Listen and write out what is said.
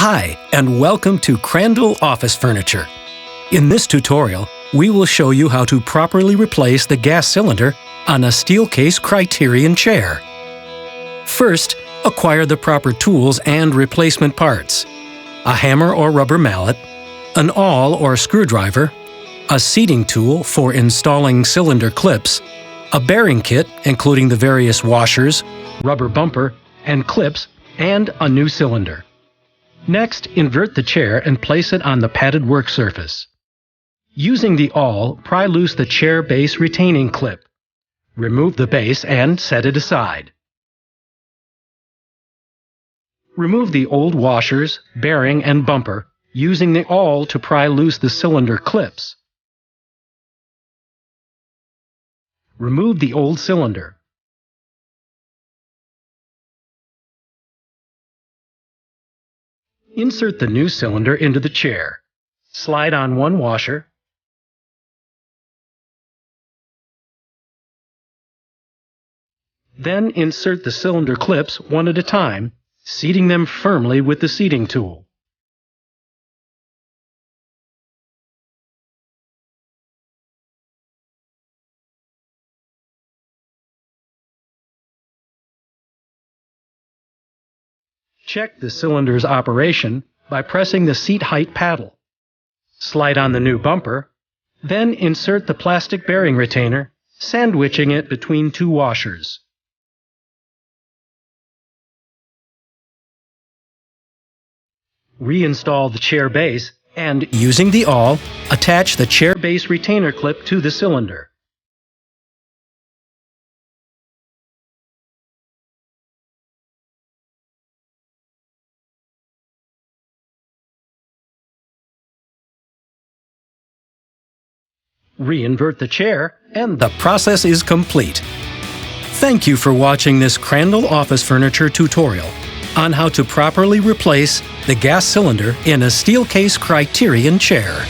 Hi, and welcome to Crandall Office Furniture. In this tutorial, we will show you how to properly replace the gas cylinder on a Steelcase Criterion chair. First, acquire the proper tools and replacement parts: a hammer or rubber mallet, an awl or screwdriver, a seating tool for installing cylinder clips, a bearing kit including the various washers, rubber bumper, and clips, and a new cylinder. Next, invert the chair and place it on the padded work surface. Using the awl, pry loose the chair base retaining clip. Remove the base and set it aside. Remove the old washers, bearing, and bumper, using the awl to pry loose the cylinder clips. Remove the old cylinder. Insert the new cylinder into the chair. Slide on one washer. Then insert the cylinder clips one at a time, seating them firmly with the seating tool. Check the cylinder's operation by pressing the seat height paddle. Slide on the new bumper, then insert the plastic bearing retainer, sandwiching it between two washers. Reinstall the chair base and, using the awl, attach the chair base retainer clip to the cylinder. Reinvert the chair, and the process is complete. Thank you for watching this Crandall Office Furniture tutorial on how to properly replace the gas cylinder in a Steelcase Criterion chair.